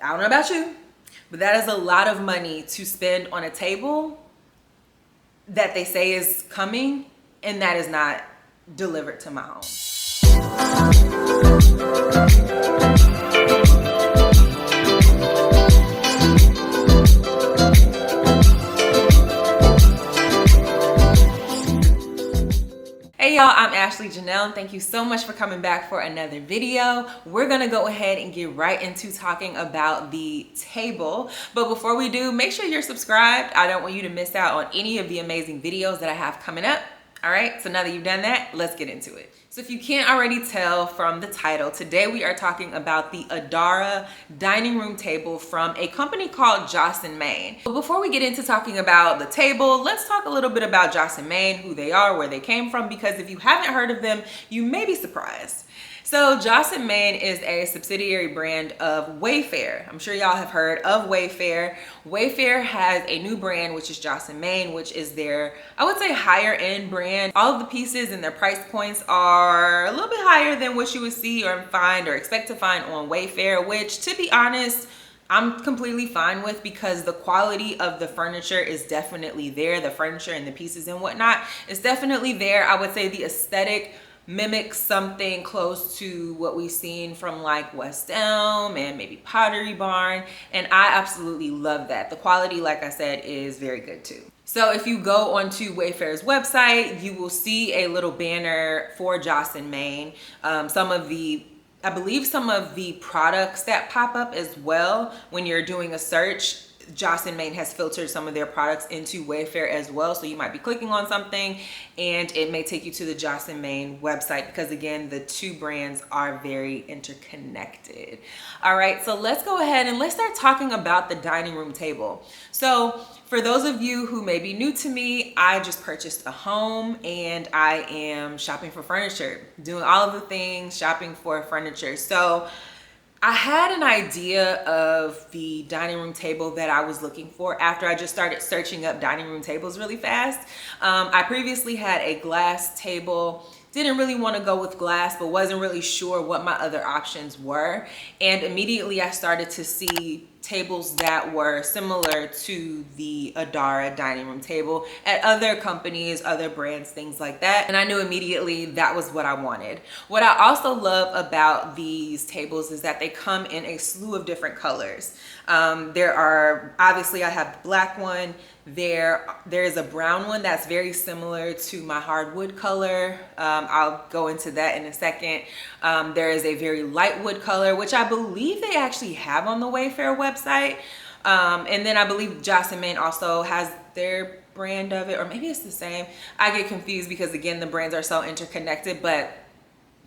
I don't know about you, but that is a lot of money to spend on a table that they say is coming and that is not delivered to my home. Hey y'all, I'm Ashley Janelle and thank you so much for coming back for another video. We're gonna go ahead and get right into talking about the table. But before we do, make sure you're subscribed. I don't want you to miss out on any of the amazing videos that I have coming up. All right, so now that you've done that, let's get into it. So if you can't already tell from the title, today we are talking about the Adara Dining Room Table from a company called Joss & Main. But before we get into talking about the table, let's talk a little bit about Joss & Main, who they are, where they came from, because if you haven't heard of them, you may be surprised. So Joss & Main is a subsidiary brand of Wayfair. I'm sure y'all have heard of Wayfair. Wayfair has a new brand, which is Joss & Main, which is their, I would say, higher end brand. All of the pieces and their price points are a little bit higher than what you would see or find or expect to find on Wayfair, which, to be honest, I'm completely fine with, because the quality of the furniture is definitely there. The furniture and the pieces and whatnot is definitely there. I would say the aesthetic mimics something close to what we've seen from like West Elm and maybe Pottery Barn, and I absolutely love that. The quality, like I said, is very good too. So if you go onto Wayfair's website, you will see a little banner for Joss & Main. I believe some of the products that pop up as well when you're doing a search, Joss & Main has filtered some of their products into Wayfair as well. So you might be clicking on something and it may take you to the Joss & Main website, because again, the two brands are very interconnected. All right, so let's go ahead and let's start talking about the dining room table. So for those of you who may be new to me, I just purchased a home and I am shopping for furniture, doing all of the things, shopping for furniture. So I had an idea of the dining room table that I was looking for after I just started searching up dining room tables really fast. I previously had a glass table. Didn't really want to go with glass, but wasn't really sure what my other options were. And immediately I started to see tables that were similar to the Adara dining room table at other companies, other brands, things like that. And I knew immediately that was what I wanted. What I also love about these tables is that they come in a slew of different colors. There are, obviously I have the black one. There is a brown one that's very similar to my hardwood color. I'll go into that in a second. There is a very light wood color, which I believe they actually have on the Wayfair website. And then I believe Joss & Main also has their brand of it, or maybe it's the same. I get confused because again, the brands are so interconnected, but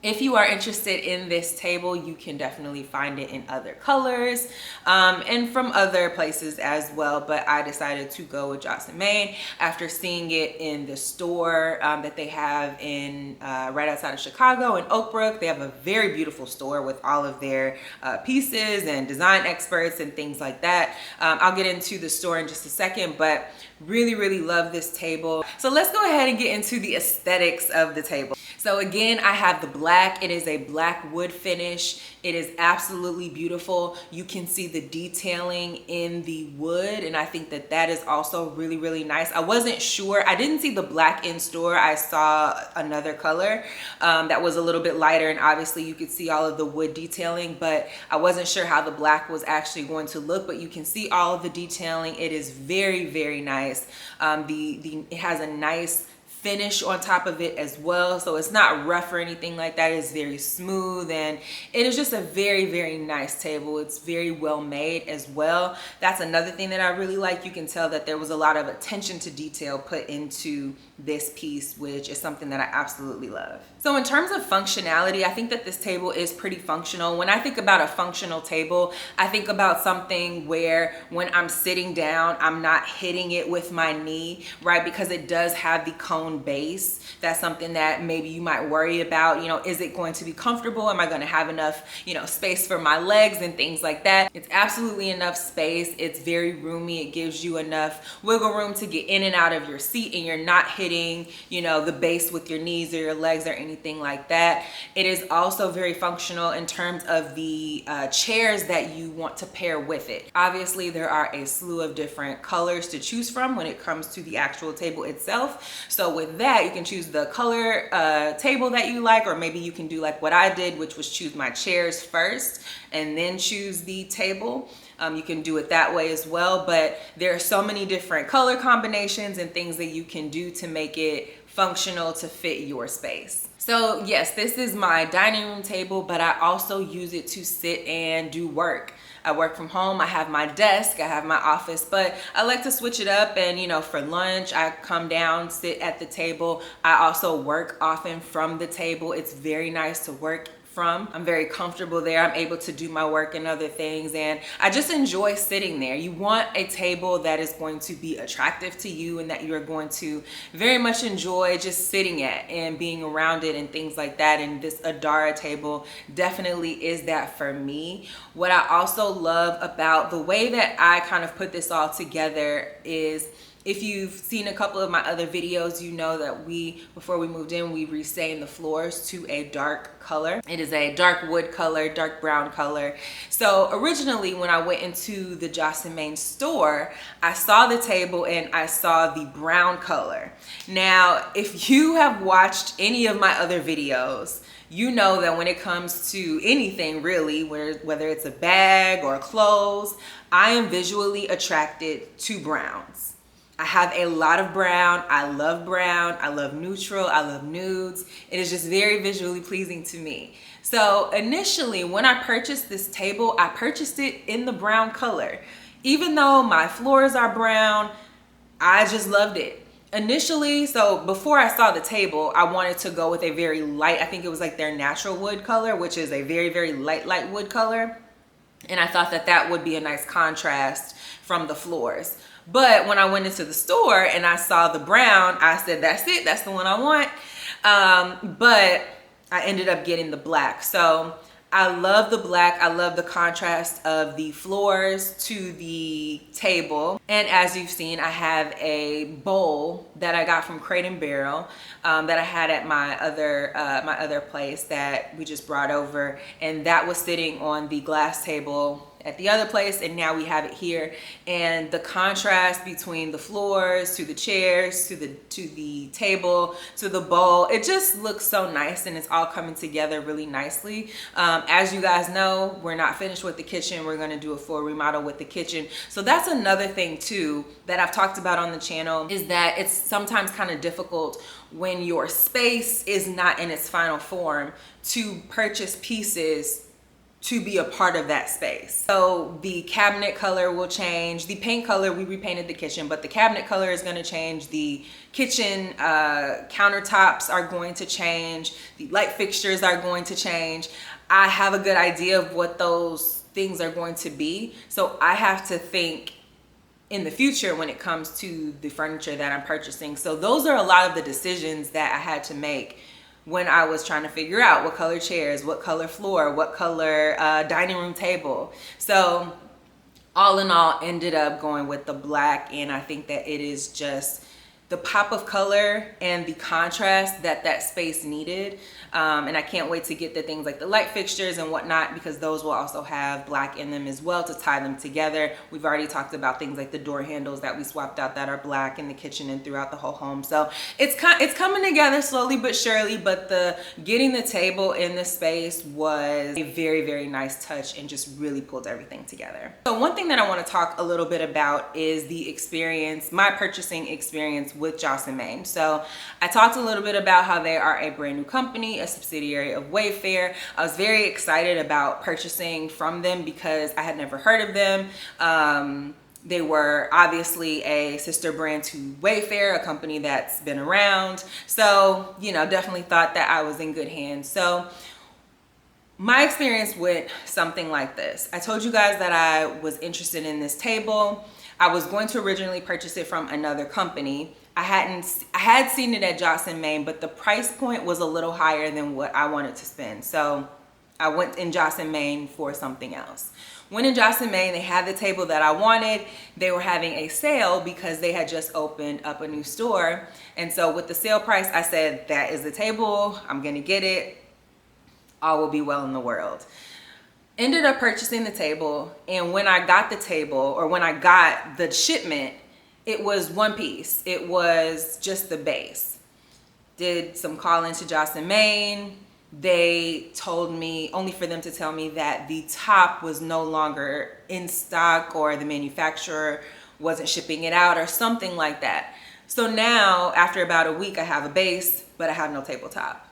if you are interested in this table, you can definitely find it in other colors and from other places as well. But I decided to go with Joss & Main after seeing it in the store that they have in right outside of Chicago in Oak Brook. They have a very beautiful store with all of their pieces and design experts and things like that. I'll get into the store in just a second, but really, really love this table. So let's go ahead and get into the aesthetics of the table. So again, I have the black. It is a black wood finish. It is absolutely beautiful. You can see the detailing in the wood, and I think that that is also really, really nice. I wasn't sure. I didn't see the black in store. I saw another color that was a little bit lighter, and obviously you could see all of the wood detailing, but I wasn't sure how the black was actually going to look, but you can see all of the detailing. It is very, very nice. It has a nice finish on top of it as well, so it's not rough or anything like that. It's very smooth, and it is just a very, very nice table. It's very well made as well. That's another thing that I really like. You can tell that there was a lot of attention to detail put into this piece, which is something that I absolutely love. So in terms of functionality, I think that this table is pretty functional. When I think about a functional table, I think about something where when I'm sitting down, I'm not hitting it with my knee, right? Because it does have the cone tone base. That's something that maybe you might worry about. You know, is it going to be comfortable? Am I going to have enough, you know, space for my legs and things like that? It's absolutely enough space. It's very roomy. It gives you enough wiggle room to get in and out of your seat, and you're not hitting, you know, the base with your knees or your legs or anything like that. It is also very functional in terms of the chairs that you want to pair with it. Obviously, there are a slew of different colors to choose from when it comes to the actual table itself. So with that, you can choose the color table that you like, or maybe you can do like what I did, which was choose my chairs first and then choose the table. You can do it that way as well, but there are so many different color combinations and things that you can do to make it functional to fit your space. So yes, this is my dining room table, but I also use it to sit and do work. I work from home, I have my desk, I have my office, but I like to switch it up, and you know, for lunch, I come down, sit at the table. I also work often from the table. It's very nice to work from. I'm very comfortable there. I'm able to do my work and other things, and I just enjoy sitting there. You want a table that is going to be attractive to you and that you're going to very much enjoy just sitting at and being around it and things like that. And this Adara table definitely is that for me. What I also love about the way that I kind of put this all together is, if you've seen a couple of my other videos, you know that before we moved in, we restained the floors to a dark color. It is a dark wood color, dark brown color. So originally when I went into the Joss+Main store, I saw the table and I saw the brown color. Now, if you have watched any of my other videos, you know that when it comes to anything really, whether it's a bag or clothes, I am visually attracted to browns. I have a lot of brown. I love neutral, I love nudes. It is just very visually pleasing to me. So initially when I purchased this table, I purchased it in the brown color. Even though my floors are brown, I just loved it. Initially, so before I saw the table, I wanted to go with a very light, I think it was like their natural wood color, which is a very, very light wood color. And I thought that that would be a nice contrast from the floors. But when I went into the store and I saw the brown, I said, that's it, that's the one I want. But I ended up getting the black. So I love the black. I love the contrast of the floors to the table. And as you've seen, I have a bowl that I got from Crate & Barrel that I had at my other place that we just brought over. And that was sitting on the glass table at the other place, and now we have it here. And the contrast between the floors to the chairs to the table to the bowl, it just looks so nice, and it's all coming together really nicely. As you guys know, we're not finished with the kitchen. We're going to do a full remodel with the kitchen. So that's another thing too that I've talked about on the channel, is that it's sometimes kind of difficult when your space is not in its final form to purchase pieces to be a part of that space. So the cabinet color will change. The paint color, we repainted the kitchen, but the cabinet color is going to change. The kitchen countertops are going to change. The light fixtures are going to change. I have a good idea of what those things are going to be. So I have to think in the future when it comes to the furniture that I'm purchasing. So those are a lot of the decisions that I had to make when I was trying to figure out what color chairs, what color floor, what color dining room table. So all in all, ended up going with the black, and I think that it is just the pop of color and the contrast that that space needed. And I can't wait to get the things like the light fixtures and whatnot, because those will also have black in them as well to tie them together. We've already talked about things like the door handles that we swapped out that are black in the kitchen and throughout the whole home. So it's coming together slowly but surely, but getting the table in the space was a very, very nice touch and just really pulled everything together. So one thing that I want to talk a little bit about is the experience, my purchasing experience with Joss+Main. So I talked a little bit about how they are a brand new company, a subsidiary of Wayfair. I was very excited about purchasing from them because I had never heard of them. They were obviously a sister brand to Wayfair, a company that's been around. So, you know, definitely thought that I was in good hands. So My experience with something like this, I told you guys that I was interested in this table. I was going to originally purchase it from another company. I had seen it at Joss and Main, but the price point was a little higher than what I wanted to spend. So I went in Joss and Main for something else. When in Joss and Main, they had the table that I wanted. They were having a sale because they had just opened up a new store. And so with the sale price, I said, that is the table. I'm gonna get it. All will be well in the world. Ended up purchasing the table. And when I got the table, or when I got the shipment, it was one piece. It was just the base. Did some calling to Joss and Main. They told me, only for them to tell me that the top was no longer in stock, or the manufacturer wasn't shipping it out, or something like that. So now, after about a week, I have a base, but I have no tabletop.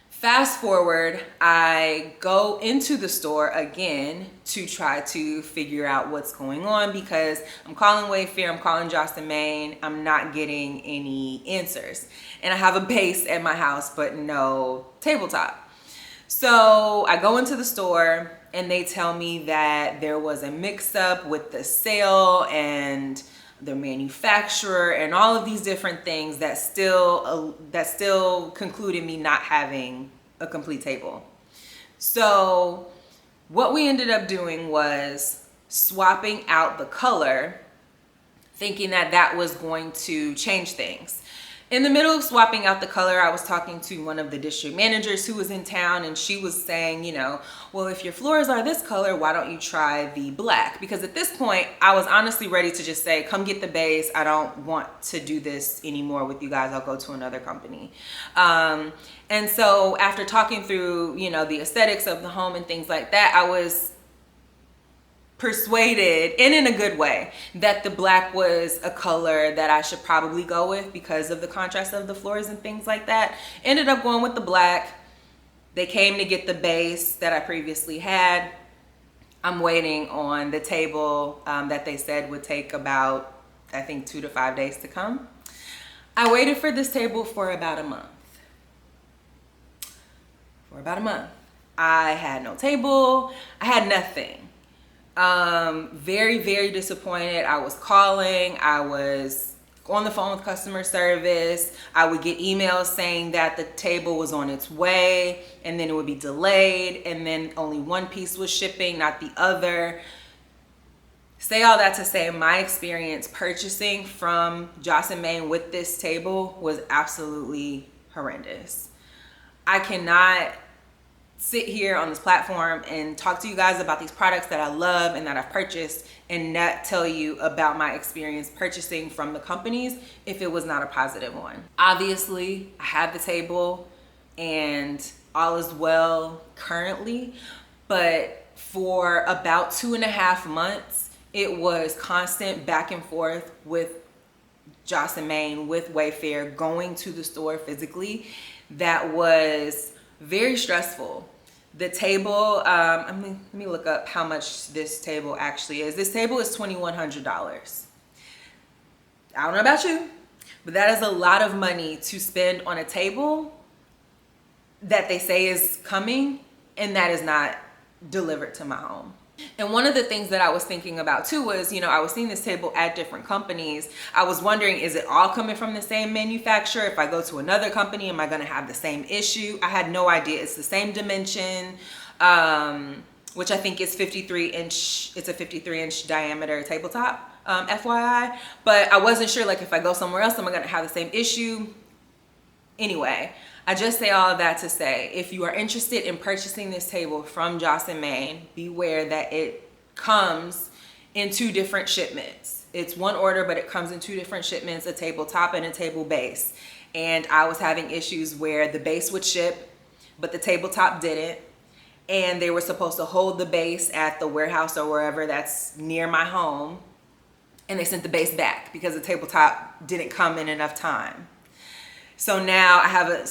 Fast forward, I go into the store again to try to figure out what's going on, because I'm calling Wayfair, I'm calling Joss and Main, I'm not getting any answers. And I have a base at my house, but no tabletop. So I go into the store and they tell me that there was a mix-up with the sale and the manufacturer and all of these different things that still concluded me not having a complete table. So what we ended up doing was swapping out the color, thinking that that was going to change things. In the middle of swapping out the color, I was talking to one of the district managers who was in town, and she was saying, you know, well, if your floors are this color, why don't you try the black? Because at this point, I was honestly ready to just say, come get the base. I don't want to do this anymore with you guys. I'll go to another company. And so after talking through, you know, the aesthetics of the home and things like that, I was persuaded, and in a good way, that the black was a color that I should probably go with because of the contrast of the floors and things like that. Ended up going with the black. They came to get the base that I previously had. I'm waiting on the table that they said would take about, I think, 2 to 5 days to come. I waited for this table for about a month. I had no table. I had nothing. Very, very disappointed. I was calling. I was on the phone with customer service. I would get emails saying that the table was on its way, and then it would be delayed, and then only one piece was shipping, not the other. Say all that to say, my experience purchasing from Joss and Main with this table was absolutely horrendous. I cannot sit here on this platform and talk to you guys about these products that I love and that I've purchased and not tell you about my experience purchasing from the companies if it was not a positive one. Obviously, I have the table and all is well currently, but for about 2.5 months, it was constant back and forth with Joss and Main, with Wayfair, going to the store physically. That was very stressful. The table, let me look up how much this table actually is. This table is $2,100. I don't know about you, but that is a lot of money to spend on a table that they say is coming and that is not delivered to my home. And one of the things that I was thinking about too was, you know, I was seeing this table at different companies. I was wondering, is it all coming from the same manufacturer? If I go to another company, am I going to have the same issue? I had no idea. It's the same dimension, which I think is 53-inch. It's a 53-inch diameter tabletop, FYI. But I wasn't sure, like, if I go somewhere else, am I going to have the same issue? Anyway, I just say all of that to say, if you are interested in purchasing this table from Joss and Main, beware that it comes in 2 different shipments. It's one order, but it comes in 2 different shipments, a tabletop and a table base. And I was having issues where the base would ship, but the tabletop didn't. And they were supposed to hold the base at the warehouse or wherever that's near my home. And they sent the base back because the tabletop didn't come in enough time. So now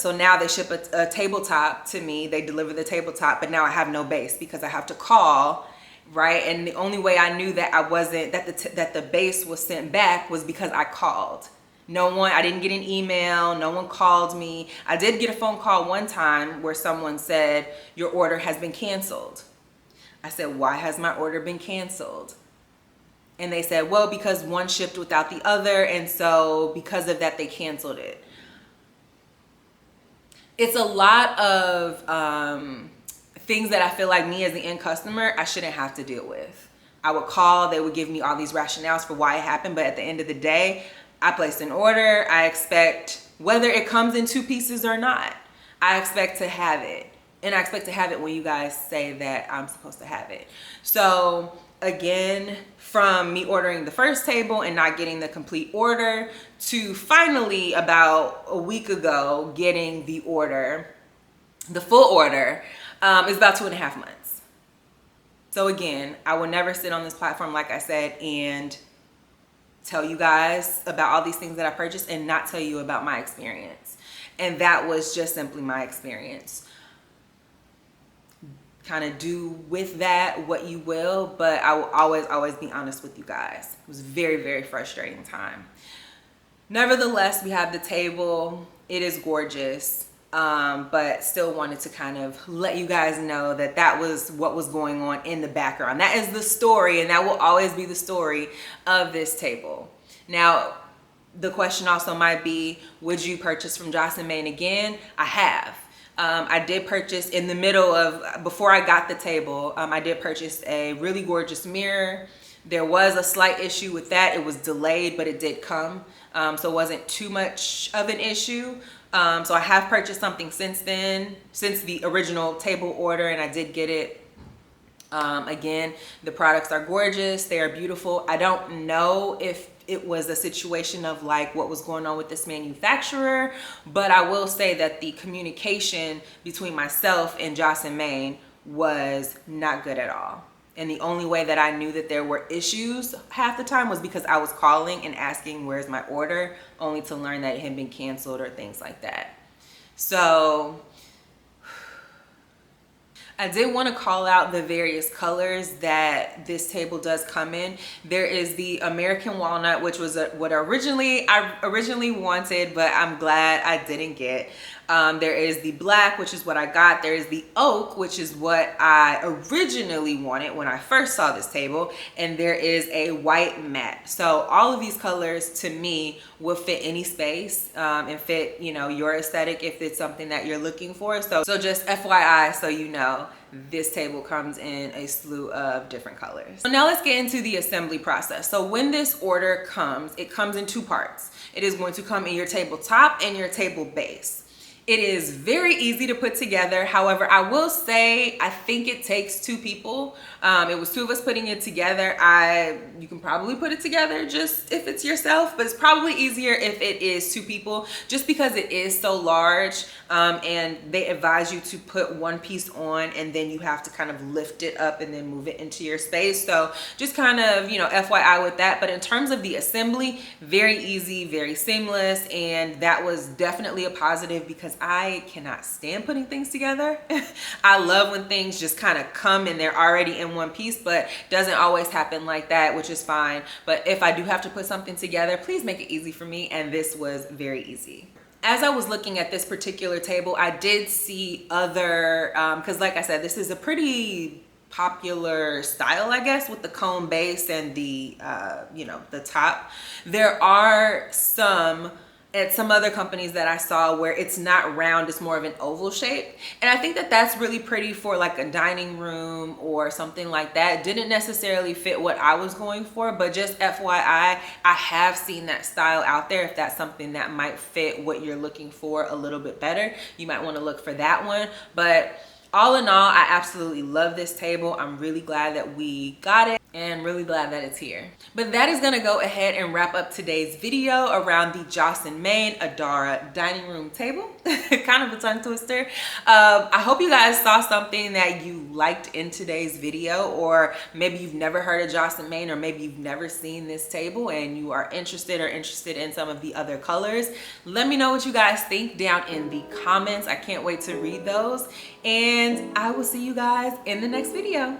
now they ship a tabletop to me. They deliver the tabletop, but now I have no base because I have to call, right? And the only way I knew that that the base was sent back was because I called, I didn't get an email, no one called me. I did get a phone call one time where someone said, your order has been canceled. I said, why has my order been canceled? And they said, well, because one shipped without the other, and so because of that, they canceled it. It's a lot of things that I feel like me as the end customer, I shouldn't have to deal with. I would call, they would give me all these rationales for why it happened, but at the end of the day, I placed an order. I expect, whether it comes in 2 pieces or not, I expect to have it. And I expect to have it when you guys say that I'm supposed to have it. So again, from me ordering the first table and not getting the complete order to finally about a week ago getting the order, the full order, is about 2.5 months. So again, I will never sit on this platform, like I said, and tell you guys about all these things that I purchased and not tell you about my experience. And that was just simply my experience. Kind of do with that what you will, but I will always be honest with you guys. It was a very, very frustrating time. Nevertheless, we have the table. It is gorgeous, but still wanted to kind of let you guys know that that was what was going on in the background. That is the story, and that will always be the story of this table. Now, the question also might be, would you purchase from Joss & Main again? I have. I did purchase in the middle of, before I got the table, I did purchase a really gorgeous mirror. There was a slight issue with that. It was delayed, but it did come. So it wasn't too much of an issue. So I have purchased something since then, since the original table order, and I did get it. Again, the products are gorgeous. They are beautiful. I don't know if it was a situation of like what was going on with this manufacturer, but I will say that the communication between myself and Joss & Main was not good at all. And the only way that I knew that there were issues half the time was because I was calling and asking where's my order, only to learn that it had been canceled or things like that. So I did want to call out the various colors that this table does come in. There is the American Walnut, which was what I originally wanted, but I'm glad I didn't get. There is the black, which is what I got. There is the oak, which is what I originally wanted when I first saw this table. And there is a white matte. So all of these colors to me will fit any space and fit, you know, your aesthetic if it's something that you're looking for. So just FYI, so you know, this table comes in a slew of different colors. So now let's get into the assembly process. So when this order comes, it comes in 2 parts. It is going to come in your tabletop and your table base. It is very easy to put together. However, I will say, I think it takes 2 people. It was 2 of us putting it together. You can probably put it together just if it's yourself, but it's probably easier if it is 2 people, just because it is so large. And they advise you to put 1 piece on, and then you have to kind of lift it up and then move it into your space. So just kind of, you know, FYI with that. But in terms of the assembly, very easy, very seamless. And that was definitely a positive because I cannot stand putting things together. I love when things just kind of come and they're already in one piece, but doesn't always happen like that, which is fine. But if I do have to put something together, please make it easy for me. And this was very easy. As I was looking at this particular table, I did see other, because like I said, this is a pretty popular style, I guess, with the cone base and the, you know, the top. There are some at some other companies that I saw where it's not round, it's more of an oval shape. And I think that that's really pretty for like a dining room or something like that. It didn't necessarily fit what I was going for, but just FYI, I have seen that style out there. If that's something that might fit what you're looking for a little bit better, you might want to look for that one. But all in all, I absolutely love this table. I'm really glad that we got it and really glad that it's here. But that is gonna go ahead and wrap up today's video around the Joss & Main Adara dining room table. Kind of a tongue twister. I hope you guys saw something that you liked in today's video, or maybe you've never heard of Joss & Main, or maybe you've never seen this table and you are interested in some of the other colors. Let me know what you guys think down in the comments. I can't wait to read those, and I will see you guys in the next video.